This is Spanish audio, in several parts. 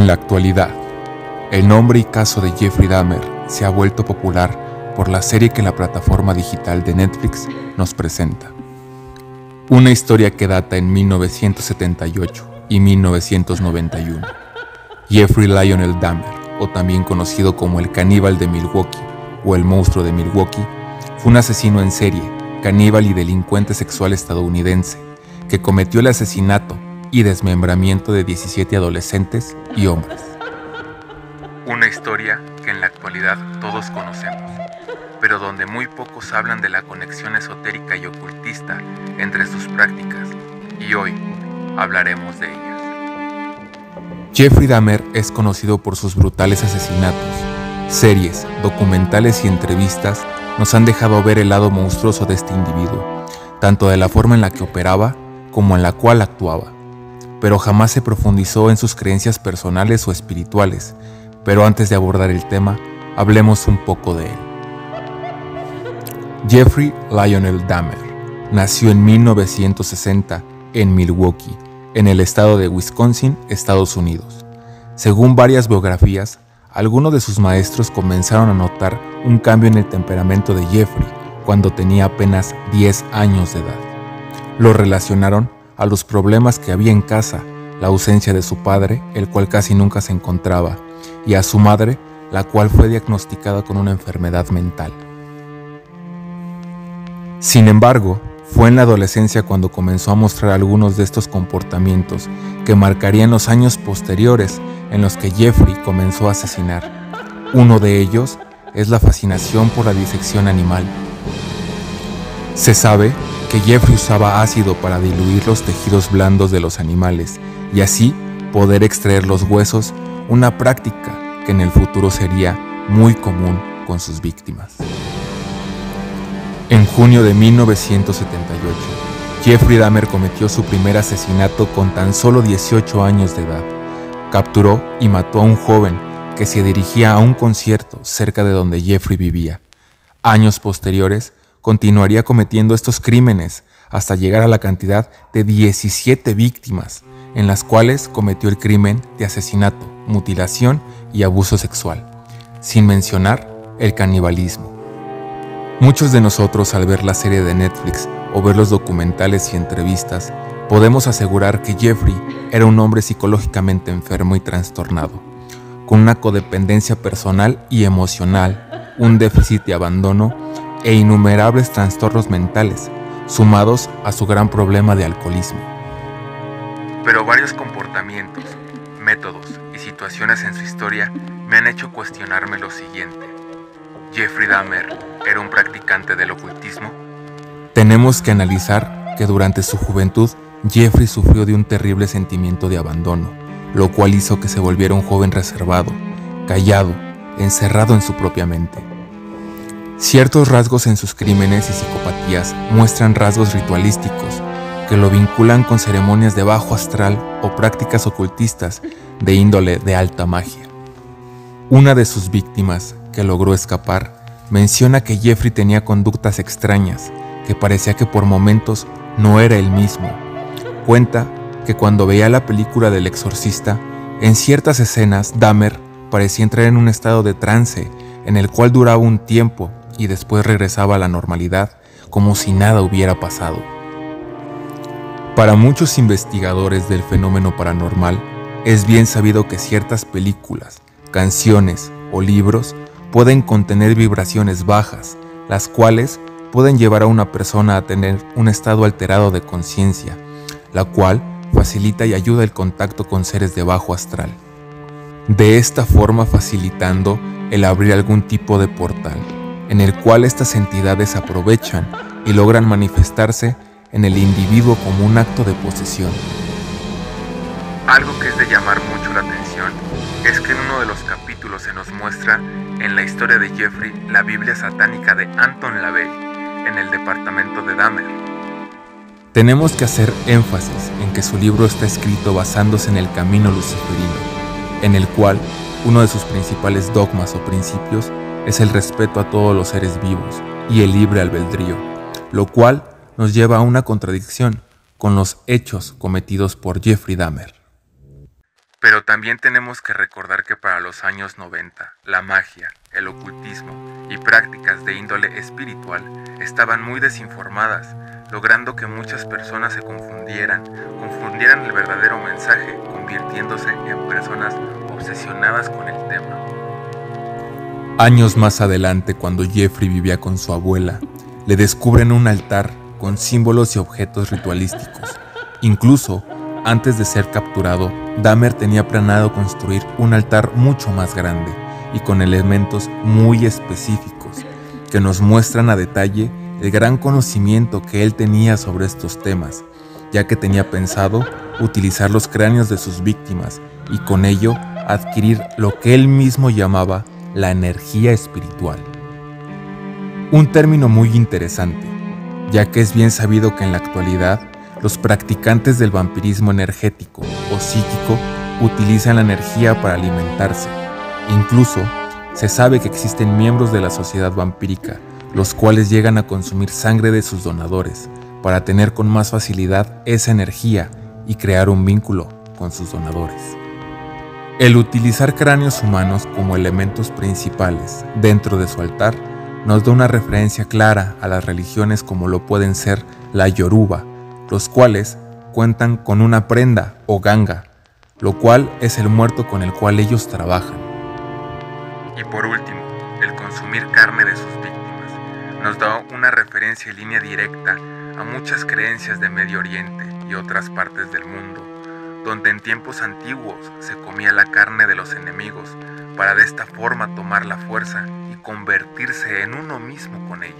la actualidad, el nombre y caso de Jeffrey Dahmer se ha vuelto popular por la serie que la plataforma digital de Netflix nos presenta. Una historia que data en 1978 y 1991. Jeffrey Lionel Dahmer, o también conocido como el caníbal de Milwaukee o el monstruo de Milwaukee, fue un asesino en serie, caníbal y delincuente sexual estadounidense que cometió el asesinato y desmembramiento de 17 adolescentes y hombres. Una historia que en la actualidad todos conocemos, pero donde muy pocos hablan de la conexión esotérica y ocultista entre sus prácticas, y hoy hablaremos de ellas. Jeffrey Dahmer es conocido por sus brutales asesinatos. Series, documentales y entrevistas nos han dejado ver el lado monstruoso de este individuo, tanto de la forma en la que operaba como en la cual actuaba. Pero jamás se profundizó en sus creencias personales o espirituales. Pero antes de abordar el tema, hablemos un poco de él. Jeffrey Lionel Dahmer nació en 1960 en Milwaukee, en el estado de Wisconsin, Estados Unidos. Según varias biografías, algunos de sus maestros comenzaron a notar un cambio en el temperamento de Jeffrey cuando tenía apenas 10 años de edad. Lo relacionaron a los problemas que había en casa, la ausencia de su padre, el cual casi nunca se encontraba, y a su madre, la cual fue diagnosticada con una enfermedad mental. Sin embargo, fue en la adolescencia cuando comenzó a mostrar algunos de estos comportamientos que marcarían los años posteriores en los que Jeffrey comenzó a asesinar. Uno de ellos es la fascinación por la disección animal. Se sabe que Jeffrey usaba ácido para diluir los tejidos blandos de los animales y así poder extraer los huesos, una práctica que en el futuro sería muy común con sus víctimas. En junio de 1978, Jeffrey Dahmer cometió su primer asesinato con tan solo 18 años de edad. Capturó y mató a un joven que se dirigía a un concierto cerca de donde Jeffrey vivía. Años posteriores, continuaría cometiendo estos crímenes hasta llegar a la cantidad de 17 víctimas, en las cuales cometió el crimen de asesinato, mutilación y abuso sexual, sin mencionar el canibalismo. Muchos de nosotros, al ver la serie de Netflix o ver los documentales y entrevistas, podemos asegurar que Jeffrey era un hombre psicológicamente enfermo y trastornado, con una codependencia personal y emocional, un déficit de abandono e innumerables trastornos mentales, sumados a su gran problema de alcoholismo. Pero varios comportamientos, métodos y situaciones en su historia me han hecho cuestionarme lo siguiente. ¿Jeffrey Dahmer era un practicante del ocultismo? Tenemos que analizar que durante su juventud Jeffrey sufrió de un terrible sentimiento de abandono, lo cual hizo que se volviera un joven reservado, callado, encerrado en su propia mente. Ciertos rasgos en sus crímenes y psicopatías muestran rasgos ritualísticos que lo vinculan con ceremonias de bajo astral o prácticas ocultistas de índole de alta magia. Una de sus víctimas, que logró escapar, menciona que Jeffrey tenía conductas extrañas, que parecía que por momentos no era el mismo. Cuenta que cuando veía la película del exorcista, en ciertas escenas Dahmer parecía entrar en un estado de trance en el cual duraba un tiempo y después regresaba a la normalidad como si nada hubiera pasado. Para muchos investigadores del fenómeno paranormal, es bien sabido que ciertas películas, canciones o libros pueden contener vibraciones bajas, las cuales pueden llevar a una persona a tener un estado alterado de conciencia, la cual facilita y ayuda el contacto con seres de bajo astral. De esta forma facilitando el abrir algún tipo de portal, en el cual estas entidades aprovechan y logran manifestarse en el individuo como un acto de posesión. Algo que es de llamar mucho la atención es que en uno de los capítulos se nos muestra en la historia de Jeffrey la Biblia satánica de Anton LaVey en el departamento de Dahmer. Tenemos que hacer énfasis en que su libro está escrito basándose en el camino luciferino, en el cual uno de sus principales dogmas o principios es el respeto a todos los seres vivos y el libre albedrío, lo cual nos lleva a una contradicción con los hechos cometidos por Jeffrey Dahmer. Pero también tenemos que recordar que para los años 90, la magia, el ocultismo y prácticas de índole espiritual estaban muy desinformadas, logrando que muchas personas se confundieran el verdadero mensaje, convirtiéndose en personas obsesionadas con el tema. Años más adelante, cuando Jeffrey vivía con su abuela, le descubren un altar con símbolos y objetos ritualísticos. Incluso, antes de ser capturado, Dahmer tenía planeado construir un altar mucho más grande y con elementos muy específicos que nos muestran a detalle el gran conocimiento que él tenía sobre estos temas, ya que tenía pensado utilizar los cráneos de sus víctimas y con ello adquirir lo que él mismo llamaba la energía espiritual. Un término muy interesante, ya que es bien sabido que en la actualidad los practicantes del vampirismo energético o psíquico utilizan la energía para alimentarse. Incluso se sabe que existen miembros de la sociedad vampírica, los cuales llegan a consumir sangre de sus donadores para tener con más facilidad esa energía y crear un vínculo con sus donadores. El utilizar cráneos humanos como elementos principales dentro de su altar nos da una referencia clara a las religiones como lo pueden ser la Yoruba, los cuales cuentan con una prenda o ganga, lo cual es el muerto con el cual ellos trabajan. Y por último, el consumir carne de sus víctimas nos da una referencia en línea directa a muchas creencias de Medio Oriente y otras partes del mundo, donde en tiempos antiguos se comía la carne de los enemigos para de esta forma tomar la fuerza y convertirse en uno mismo con ellos.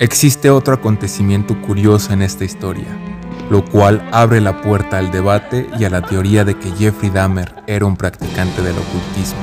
Existe otro acontecimiento curioso en esta historia, lo cual abre la puerta al debate y a la teoría de que Jeffrey Dahmer era un practicante del ocultismo.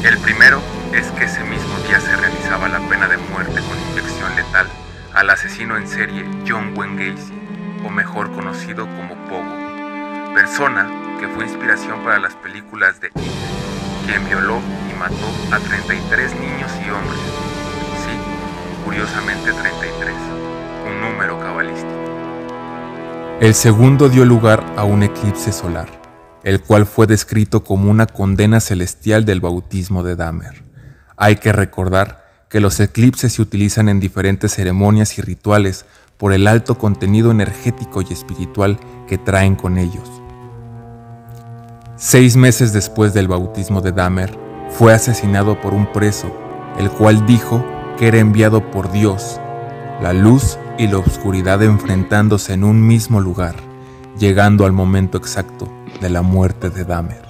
El primero es que ese mismo día se realizaba la pena de muerte con inyección letal al asesino en serie John Wayne Gacy, o mejor conocido como Pogo, persona que fue inspiración para las películas de It, quien violó y mató a 33 niños y hombres. Curiosamente 33, un número cabalístico. El segundo dio lugar a un eclipse solar, el cual fue descrito como una condena celestial del bautismo de Dahmer. Hay que recordar que los eclipses se utilizan en diferentes ceremonias y rituales por el alto contenido energético y espiritual que traen con ellos. 6 meses después del bautismo de Dahmer, fue asesinado por un preso, el cual dijo que era enviado por Dios, la luz y la oscuridad enfrentándose en un mismo lugar, llegando al momento exacto de la muerte de Dahmer.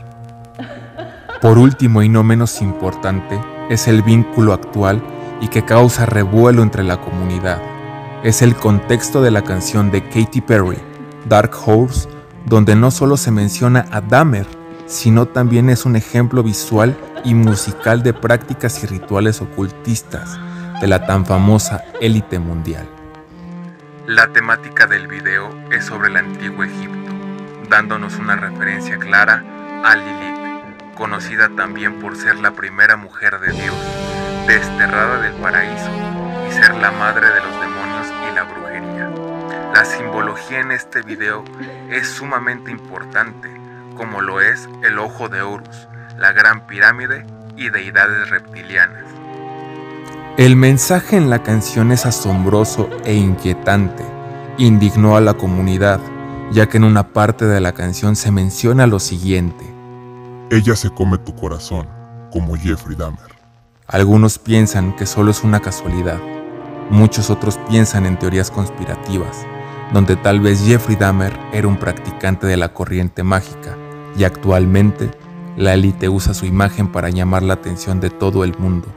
Por último y no menos importante, es el vínculo actual y que causa revuelo entre la comunidad. Es el contexto de la canción de Katy Perry, Dark Horse, donde no solo se menciona a Dahmer, sino también es un ejemplo visual y musical de prácticas y rituales ocultistas de la tan famosa élite mundial. La temática del video es sobre el antiguo Egipto, dándonos una referencia clara a Lilith, conocida también por ser la primera mujer de Dios, desterrada del paraíso y ser la madre de los demonios y la brujería. La simbología en este video es sumamente importante, como lo es el ojo de Horus, la gran pirámide y deidades reptilianas. El mensaje en la canción es asombroso e inquietante. Indignó a la comunidad, ya que en una parte de la canción se menciona lo siguiente: ella se come tu corazón, como Jeffrey Dahmer. Algunos piensan que solo es una casualidad. Muchos otros piensan en teorías conspirativas, donde tal vez Jeffrey Dahmer era un practicante de la corriente mágica y actualmente la élite usa su imagen para llamar la atención de todo el mundo,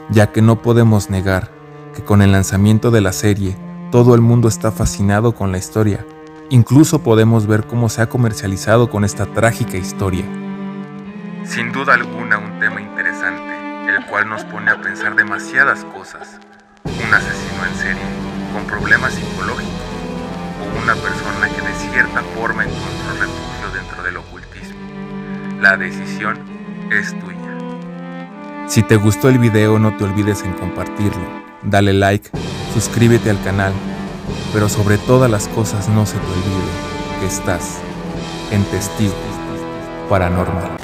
ya que no podemos negar que con el lanzamiento de la serie todo el mundo está fascinado con la historia. Incluso podemos ver cómo se ha comercializado con esta trágica historia. Sin duda alguna un tema interesante, el cual nos pone a pensar demasiadas cosas. Un asesino en serie con problemas psicológicos o una persona que de cierta forma encontró refugio dentro del ocultismo. La decisión es tuya. Si te gustó el video, no te olvides en compartirlo, dale like, suscríbete al canal, pero sobre todas las cosas no se te olvide que estás en Testigos. paranormal.